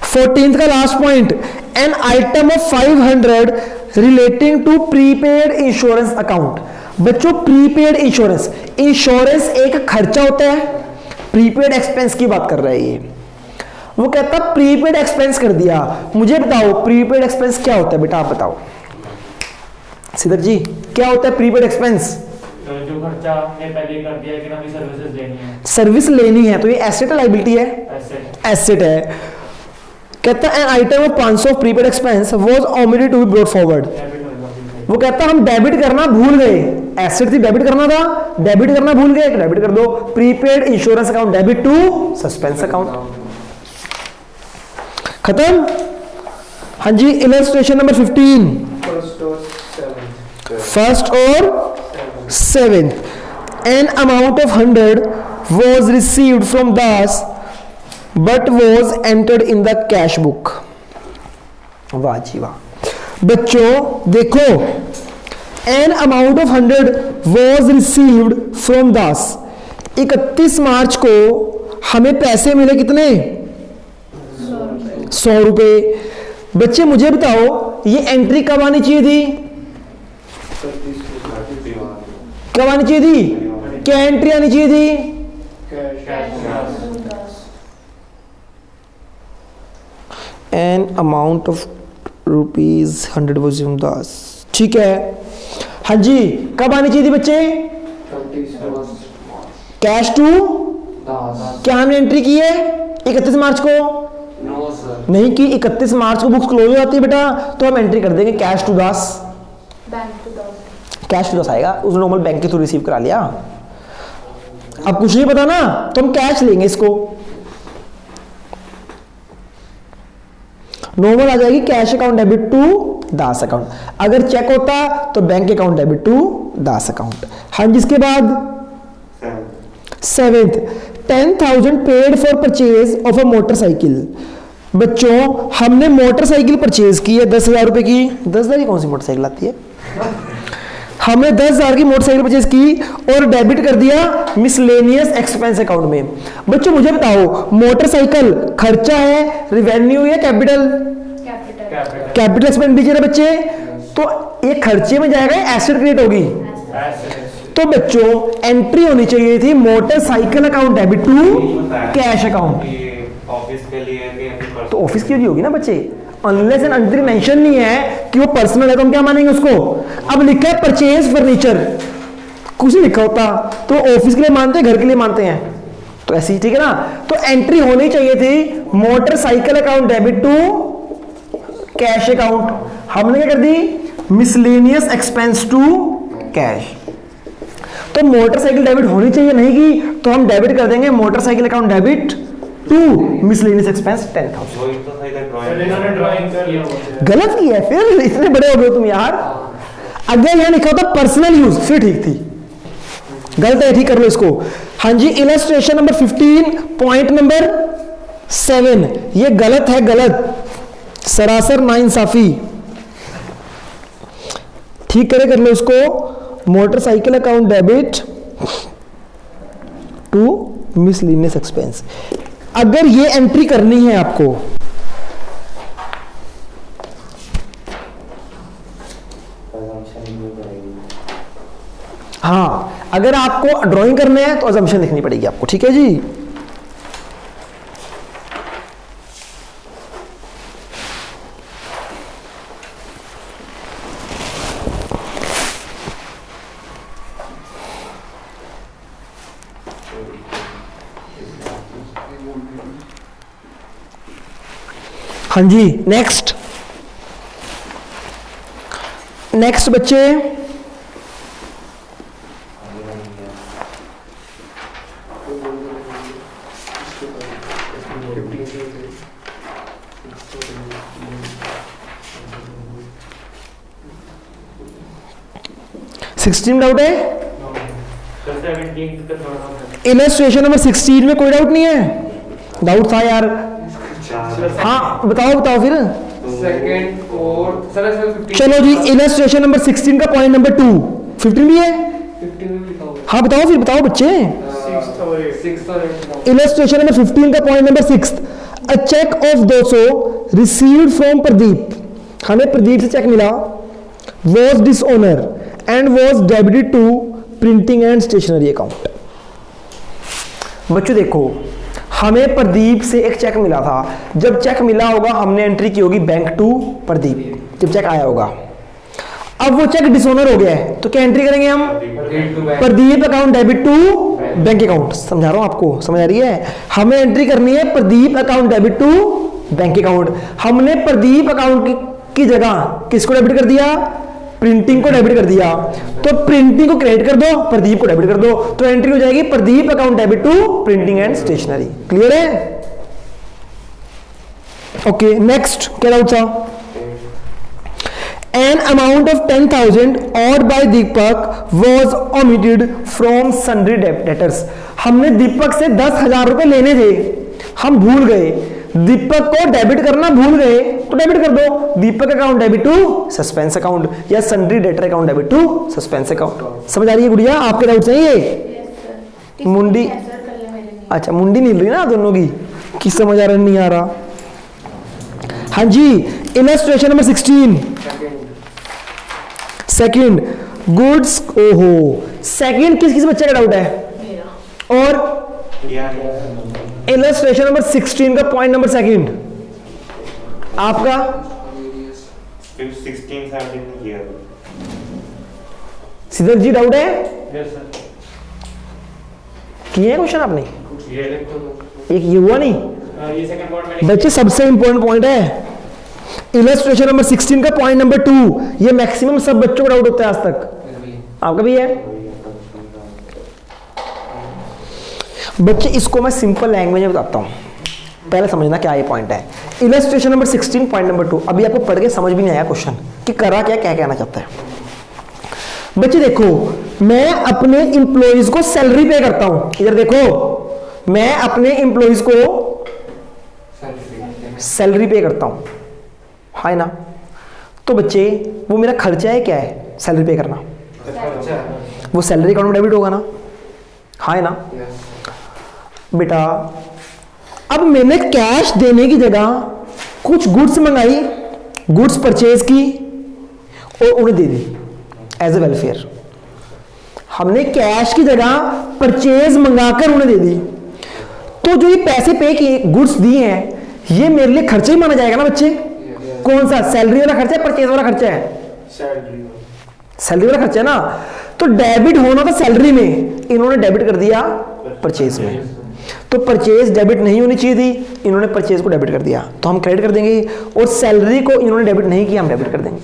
Speaker 1: 14th का last point, an item of 500 relating to prepaid insurance account. बच्चों प्रीपेड इंश्योरेंस, इंश्योरेंस एक खर्चा होता है, प्रीपेड एक्सपेंस की बात कर रहा है ये, वो कहता प्रीपेड एक्सपेंस कर दिया। मुझे बताओ प्रीपेड एक्सपेंस क्या होता है बेटा, आप बताओ सिद्धार्थ जी, क्या होता है प्रीपेड एक्सपेंस?
Speaker 6: जो खर्चा हमने पहले कर दिया कि हमें सर्विसेज लेनी है,
Speaker 1: सर्विस लेनी है, तो ये एसेट है लायबिलिटी है,
Speaker 6: ऐसे
Speaker 1: एसेट है। कहता है item of 500 of prepaid expense was omitted to be brought forward.
Speaker 6: Debit होगा।
Speaker 1: वो कहता हम डेबिट करना भूल गए, एसेट थी डेबिट करना था, डेबिट करना भूल गए, डेबिट कर दो, prepaid insurance account debit to suspense account, खत्म। हाँ जी, इलस्ट्रेशन नंबर 15, फर्स्ट और seventh, an amount of 100 was received from Das but was entered in the cash book। वाह जी वाह। बच्चों देखो, N amount of 100 was received from Das, 31 मार्च को हमें पैसे मिले कितने, 100 रुपए। बच्चे मुझे बताओ ये एंट्री कब आनी चाहिए थी, कब आनी चाहिए थी, क्या एंट्री आनी चाहिए थी, N amount of ₹100 was from Das, ठीक है। हाँ जी, कब आनी चाहिए थी बच्चे, कैश टू, क्या हमने एंट्री की है 31 मार्च को, नहीं की, 31 मार्च को बुक्स क्लोज हो जाती है बेटा, तो हम एंट्री कर देंगे cash to Das,
Speaker 2: bank to Das,
Speaker 1: cash to Das आएगा, उसने नॉर्मल बैंक के थ्रू रिसीव करा लिया। अब कुछ नहीं पता ना, तो हम कैश लेंगे, इसको नॉर्मल आ जाएगी cash account debit to Das account, अगर चेक होता तो bank account debit to Das account. हाँ जी, इसके बाद 7th, 10,000 paid for purchase of a motorcycle. बच्चों हमने मोटरसाइकिल परचेज की है 10,000 रुपए की, 10,000 की कौन सी मोटरसाइकिल आती है, हमने 10,000 की मोटरसाइकिल परचेज की और डेबिट कर दिया मिसलेनियस एक्सपेंस अकाउंट में। बच्चों मुझे बताओ, मोटरसाइकिल खर्चा है, रिवेन्यू या कैपिटल?
Speaker 2: कैपिटल।
Speaker 1: कैपिटल एक्सपेंडिचर है बच्चे, तो एक खर्चे में जाएगा, एसेट क्रिएट होगी। तो बच्चों एंट्री होनी चाहिए थी motorcycle account debit to cash account.
Speaker 3: Office के लिए कि personal?
Speaker 1: तो ऑफिस की होगी ना बच्चे, अनलेस एंड अनटिल मेंशन नहीं है कि वो पर्सनल है तो हम क्या मानेंगे उसको। अब लिखा है परचेज फर्नीचर, कुछ नहीं लिखा होता तो ऑफिस के लिए मानते हैं, घर के लिए मानते हैं, तो ऐसे ही ठीक है ना। तो एंट्री होनी चाहिए थी motorcycle account debit to cash account, हमने क्या कर दी मिसलेनियस एक्सपेंस टू कैश। तो मोटरसाइकिल डेबिट होनी चाहिए, नहीं की तो हम डेबिट कर देंगे motorcycle account debit to miscellaneous expense 10,000।
Speaker 3: वही तो सही था
Speaker 6: पहले इन्होंने
Speaker 3: ड्राइंग।
Speaker 6: ड्राइंग कर लिया हुआ है।
Speaker 1: गलत किया है, फिर इतने बड़े हो गए तुम यार। अगर यहां लिखा होता पर्सनल यूज फिर ठीक थी, गलत है, ठीक कर लो इसको। हाँ जी, इलस्ट्रेशन नंबर 15 पॉइंट नंबर 7 ये गलत है, गलत, सरासर नाइंसाफी, ठीक करे, कर लो इसको। Motorcycle account debit to miscellaneous expense, अगर ये एंट्री करनी है आपको, हाँ अगर आपको ड्राइंग करने है तो अजम्पशन लिखनी पड़ेगी आपको, ठीक है जी। हाँ जी, नेक्स्ट बच्चे, सिक्सटीन डाउट है? इलस्ट्रेशन नंबर 16 में कोई डाउट नहीं है? डाउट था यार, हाँ बताओ फिर।
Speaker 5: सेकंड फोर्थ सर
Speaker 1: चलो जी, इलस्ट्रेशन नंबर 16 का पॉइंट नंबर 2, 15 भी है?
Speaker 5: 15 में लिखा हुआ
Speaker 1: हाँ बताओ फिर, बताओ बच्चे।
Speaker 5: 6 और 8
Speaker 1: इलस्ट्रेशन नंबर 15 का point number 6, a cheque of 200 received from Pradeep, हमें प्रदीप से चेक मिला, was dishonour and was debited to printing and stationery account. बच्चों देखो, हमें प्रदीप से एक चेक मिला था, जब चेक मिला होगा हमने एंट्री की होगी बैंक टू प्रदीप, जब चेक आया होगा। अब वो चेक डिसऑनर हो गया है तो क्या एंट्री करेंगे हम? Pradeep account debit to bank account. समझा रहा हूं आपको, समझ आ रही है? हमें एंट्री करनी है Pradeep account debit to bank account. हमने प्रदीप अकाउंट की जगह किसको डेबिट कर दिया? प्रिंटिंग को डेबिट कर दिया, तो प्रिंटिंग को क्रेडिट कर दो, प्रदीप को डेबिट कर दो, तो एंट्री हो जाएगी Pradeep account debit to printing and stationery. Clear है? ओके, नेक्स्ट क्या डाउट था? An amount of 10,000 owed by Deepak was omitted from sundry debtors. हमने दीपक से 10,000 रुपए लेने थे, हम भूल गए, दीपक को डेबिट करना भूल गए, तो डेबिट कर दो Deepak account debit to suspense account या sundry debtor account debit to suspense account. समझ आ रही है गुड़िया? आपके डाउट है ये? मुंडी, अच्छा मुंडी नहीं रही ना दोनों की, किस समझ आ रहा नहीं आ रहा? हाँ जी, इलस्ट्रेशन नंबर 16 सेकंड गुड्स। ओहो, सेकंड किस बच्चे का डाउट है? और इलस्ट्रेशन नंबर 16 का पॉइंट नंबर सेकंड आपका
Speaker 3: 16 17 किया।
Speaker 1: सिद्धार्थ जी डाउट है?
Speaker 6: Yes sir.
Speaker 1: किए हैं क्वेश्चन आपने?
Speaker 6: ये लिख दो।
Speaker 1: एक ये हुआ नहीं
Speaker 6: ये सेकंड पॉइंट में
Speaker 1: बच्चे, सबसे इंपॉर्टेंट पॉइंट है इलस्ट्रेशन नंबर 16 का पॉइंट नंबर 2। ये मैक्सिमम सब बच्चों को डाउट होता है आज तक, आपका भी है बच्चे। इसको मैं सिंपल लैंग्वेज में बताता हूं, पहले समझना क्या ये पॉइंट है। इलस्ट्रेशन नंबर 16 पॉइंट नंबर 2, अभी आपको पढ़ के समझ भी नहीं आया क्वेश्चन कि करा क्या कहना चाहता है। बच्चे देखो, मैं अपने इंप्लॉइज को सैलरी पे करता हूं, इधर देखो, मैं अपने इंप्लॉइज को सैलरी पे करता हूं, है ना? तो बच्चे वो मेरा खर्चा है, क्या है? सैलरी पे करना,
Speaker 5: खर्चा।
Speaker 1: वो सैलरी अकाउंट में डेबिट होगा ना, हाँ है ना
Speaker 5: यस।
Speaker 1: बेटा। अब मैंने कैश देने की जगह कुछ गुड्स मंगाई, गुड्स परचेज की और उन्हें दे दी एज ए वेलफेयर। हमने कैश की जगह परचेज मंगाकर उन्हें दे दी, तो जो ये पैसे पे किए, गुड्स दिए हैं, ये मेरे लिए खर्चा ही माना जाएगा ना बच्चे। कौन सा, सैलरी वाला खर्चा है, परचेज वाला खर्चा है? सैलरी वाला खर्चा है ना। तो डेबिट होना था सैलरी में, इन्होंने डेबिट कर दिया परचेज में। तो परचेज डेबिट नहीं होनी चाहिए थी, इन्होंने परचेज को डेबिट कर दिया, तो हम क्रेडिट कर देंगे। और सैलरी को इन्होंने डेबिट नहीं किया, हम डेबिट कर देंगे।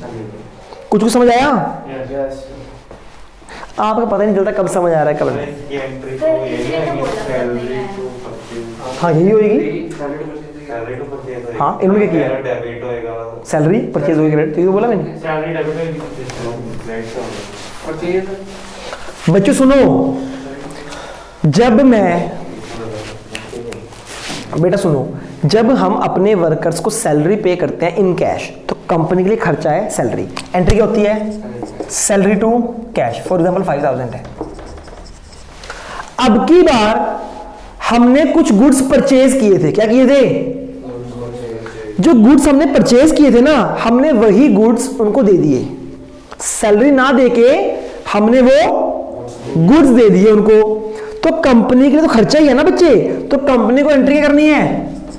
Speaker 1: कुछ कुछ समझ आया?
Speaker 5: यस।
Speaker 1: आपको पता नहीं चलता कब समझ आ रहा है कब नहीं।
Speaker 3: इसकी एंट्री तो ये है सैलरी टू परचेज,
Speaker 1: हाँ यही होगी,
Speaker 3: सैलरी टू परचेज होएगा।
Speaker 1: हाँ, इन्होंने क्या किया?
Speaker 3: डेबिट होएगा,
Speaker 1: सैलरी परचेज होगी क्रेडिट, तो ये तो बोला मैंने।
Speaker 6: सैलरी डेबिट होगी।
Speaker 3: क्रेडिट से होगा।
Speaker 5: और चाहिए
Speaker 1: बच्चों सुनो, जब मैं, बेटा सुनो, जब हम अपने वर्कर्स को सैलरी पे करते हैं इन कैश, तो कंपनी के लिए खर्चा है सैलरी। एंट्री क्या होती है? Salary to cash. For example 5000 है। अब की बार हमने कुछ गुड्स परचेज किए थे। क्या किए थे? जो गुड्स हमने परचेज किए थे ना, हमने वही गुड्स उनको दे दिए, सैलरी ना देके हमने वो गुड्स दे दिए उनको। तो कंपनी के लिए तो खर्चा ही है ना बच्चे, तो कंपनी को एंट्री क्या करनी है?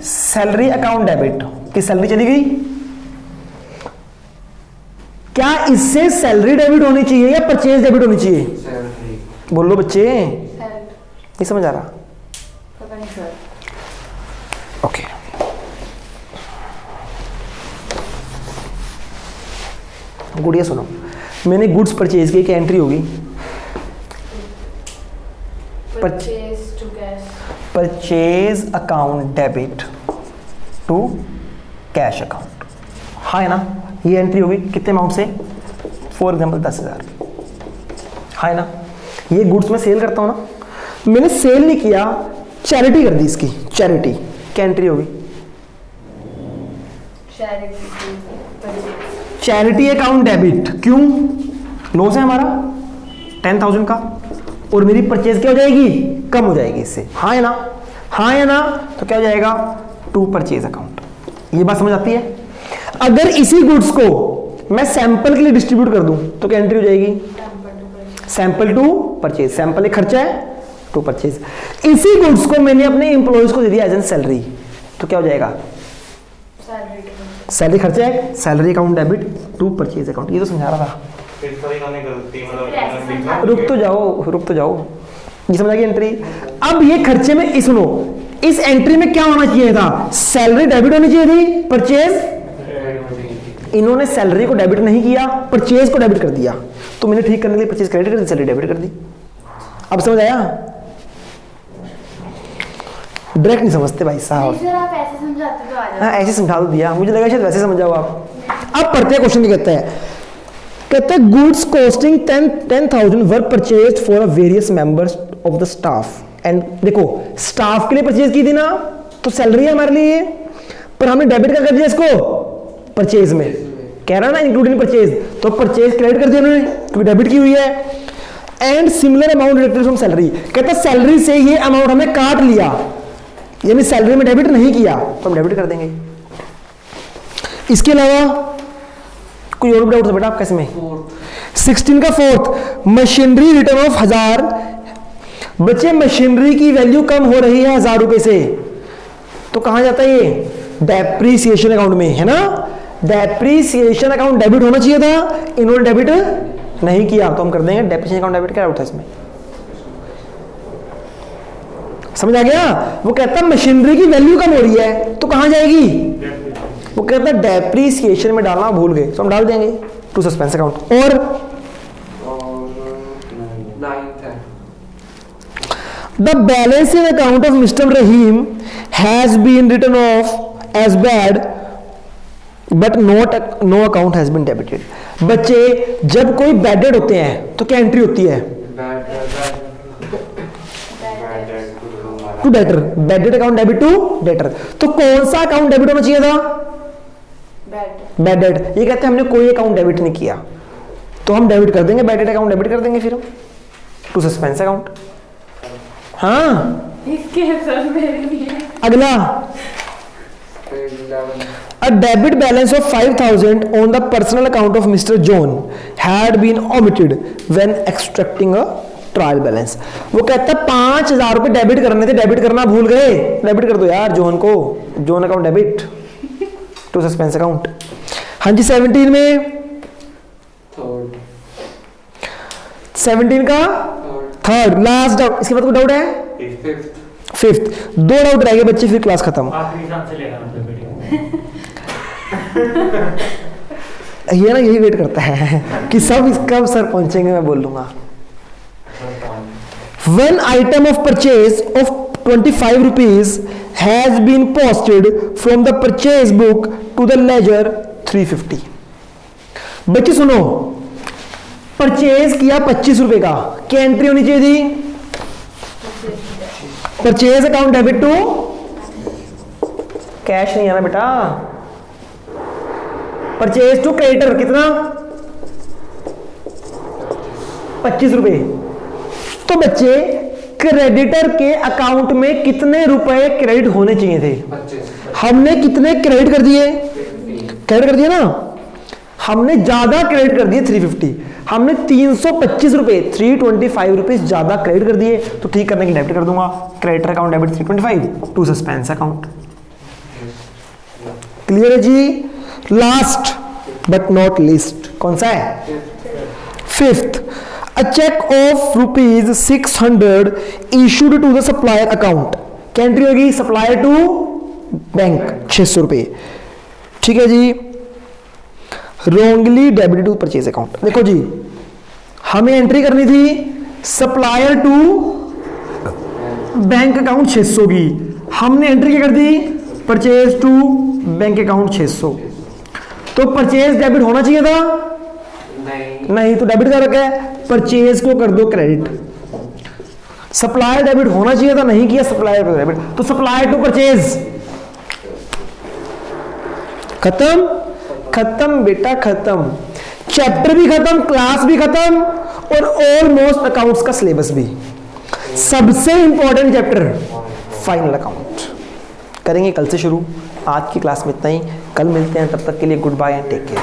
Speaker 1: Salary account debit. कि सैलरी चली गई, क्या इससे सैलरी डेबिट होनी चाहिए या परचेज डेबिट होनी चाहिए?
Speaker 5: सैलरी।
Speaker 1: बोलो बच्चे,
Speaker 2: सर
Speaker 1: नहीं समझ आ रहा?
Speaker 2: पता नहीं सर।
Speaker 1: ओके, गुड़िया सुनो, मैंने गुड्स परचेज की, क्या एंट्री होगी?
Speaker 2: Purchase to cash.
Speaker 1: Purchase account debit to cash account, हाँ है ना? ये एंट्री होगी कितने अमाउंट से? फॉर एग्जाम्पल 10,000, हाँ है ना? ये गुड्स मैं सेल करता हूँ ना, मैंने सेल नहीं किया, चैरिटी कर दी इसकी, चैरिटी, क्या एंट्री होगी? Charity account debit. क्यों? लॉस है हमारा 10,000 का, और मेरी परचेज क्या हो जाएगी? कम हो जाएगी इससे, हाँ है ना? हाँ है ना? तो क्या हो जाएगा? To purchase account. ये बात समझ आती है? अगर इसी गुड्स को मैं सैंपल के लिए डिस्ट्रीब्यूट कर दूं तो क्या एंट्री हो जाएगी? Sample to purchase. सैंपल एक खर्चा है, टू परचेज। इसी गुड्स को मैंने अपने एम्प्लॉयज को दे दिया एज एन सैलरी, तो क्या हो जाएगा? सैलरी खर्चा है, salary account debit to purchase account. ये तो समझा रहा था।
Speaker 3: फिर सर इन्होंने गलती
Speaker 1: रुक तो जाओ, रुक तो जाओ, ये समझ आ गई एंट्री? अब ये खर्चे में सुनो, इस एंट्री में क्या होना चाहिए था? सैलरी डेबिट होनी चाहिए थी, परचेज। इन्होंने सैलरी को डेबिट नहीं किया, परचेज को डेबिट कर दिया, तो मैंने ठीक करने के लिए परचेज क्रेडिट कर दी, सैलरी डेबिट कर दी। अब समझ आया? डायरेक्ट नहीं समझते भाई साहब।
Speaker 2: सर आप ऐसे समझाते तो आ जाओ।
Speaker 1: हाँ ऐसे समझा तो दिया, मुझे लगा शायद वैसे समझाओ आप। अब पढ़ते हैं क्वेश्चन क्या कहता है। कहते हैं goods costing 10,000 were purchased for various members of the staff. And देखो, स्टाफ के लिए परचेज की थी ना, तो सैलरी है हमारे लिए, पर हमने डेबिट क्या कर दिया इसको? परचेज में। कह रहा ना इंक्लूडिंग परचेज, तो परचेज क्रेडिट कर दिया उन्होंने क्योंकि डेबिट की हुई है। And similar amount deducted from salary. कहता सैलरी से ये अमाउंट हमें काट लिया, यानी सैलरी में डेबिट नहीं किया, तो हम डेबिट कर देंगे। इसके अलावा कोई और डाउट है बेटा आपका इसमें? 16 का फोर्थ, मशीनरी रिटर्न ऑफ 1000। बच्चे मशीनरी की वैल्यू कम हो रही है 1000 रुपए से, तो कहां जाता है ये? डेप्रीसिएशन अकाउंट में, है ना? डेप्रीसिएशन अकाउंट डेबिट होना चाहिए था, इन्होंने डेबिट नहीं किया, तो हम कर देंगे डेप्रीसिएशन अकाउंट डेबिट। क्या डाउट है इसमें? समझ आ गया? वो कहता मशीनरी की वैल्यू कम हो रही है, तो कहां जाएगी? वो कहता डेप्रीसिएशन में डालना भूल गए, तो हम डाल देंगे टू सस्पेंस अकाउंट। और
Speaker 5: 9th है।
Speaker 1: The balancing account of Mr Rahim has been written off as bad but no account has been debited. बच्चे जब कोई बैडेड होते हैं तो क्या एंट्री होती है? To debtor. Bad debt account debit to debtor. तो कौन सा अकाउंट डेबिट होना चाहिए था? बैडेड। ये कहते हैं हमने कोई अकाउंट डेबिट नहीं किया, तो हम डेबिट कर देंगे, बैड डेट अकाउंट डेबिट कर देंगे फिर हम टू सस्पेंस अकाउंट। हाँ
Speaker 2: इसके सर मेरे लिए
Speaker 1: अगला,
Speaker 5: page 11
Speaker 1: a debit balance of 5,000 on the personal account of Mr. John had been omitted when extracting a trial balance. वो कहता है 5,000 रुपए डेबिट करने थे, डेबिट करना भूल गए, डेबिट कर दो यार जॉन को, John account debit to suspense account. हाँ जी 17 में,
Speaker 5: थर्ड
Speaker 1: 17 का थर्ड लास्ट डाउट, इसके बाद कोई डाउट है? फिफ्थ, 2 डाउट रह गए बच्चे, फिर क्लास खत्म।
Speaker 6: आखिरी चांस से लेगा मतलब बेटे
Speaker 1: ये ना यही वेट करता है कि सब कब सर पहुंचेंगे, मैं बोल दूंगा। When item of purchase of 25 rupees has been posted from the purchase book to the ledger 350। बच्चे सुनो, परचेज किया 25 रुपए का, क्या एंट्री होनी चाहिए थी? Purchase account debit to, cash नहीं आना बेटा, परचेज टू क्रेडिटर कितना? 25 रुपए। तो बच्चे क्रेडिटर के अकाउंट में कितने रुपए क्रेडिट होने चाहिए थे?
Speaker 5: 25
Speaker 1: हमने कितने क्रेडिट कर दिए? क्रेडिट कर दिए ना, हमने ज्यादा क्रेडिट कर दिए 350, हमने 325 रुपए 325 रुपीज ज्यादा क्रेडिट कर दिए, तो ठीक करने के डेबिट कर दूंगा, creditor account debit 325 to suspense account. Clear है जी? लास्ट बट नॉट लीस्ट कौन सा है? Fifth, a check of rupees 600 issued to the supplier account, क्या एंट्री होगी? सप्लायर टू बैंक 600 रुपए, ठीक है जी। Wrongly debit to purchase account, देखो जी हमें एंट्री करनी थी सप्लायर टू बैंक अकाउंट 600 की, हमने एंट्री क्या कर दी? परचेज टू बैंक अकाउंट 600, तो परचेज डेबिट होना चाहिए था, नहीं तो डेबिट कर रखा है, परचेज को कर दो क्रेडिट। सप्लायर डेबिट होना चाहिए था, नहीं किया, सप्लायर को डेबिट, तो सप्लायर टू परचेज खत्म, खत्म बेटा खत्म, चैप्टर भी खत्म, क्लास भी खत्म, और ऑलमोस्ट अकाउंट्स का सिलेबस भी। सबसे इंपॉर्टेंट चैप्टर फाइनल अकाउंट करेंगे कल से शुरू। आज की क्लास में इतना ही, कल मिलते हैं, तब तक के लिए goodbye and take care.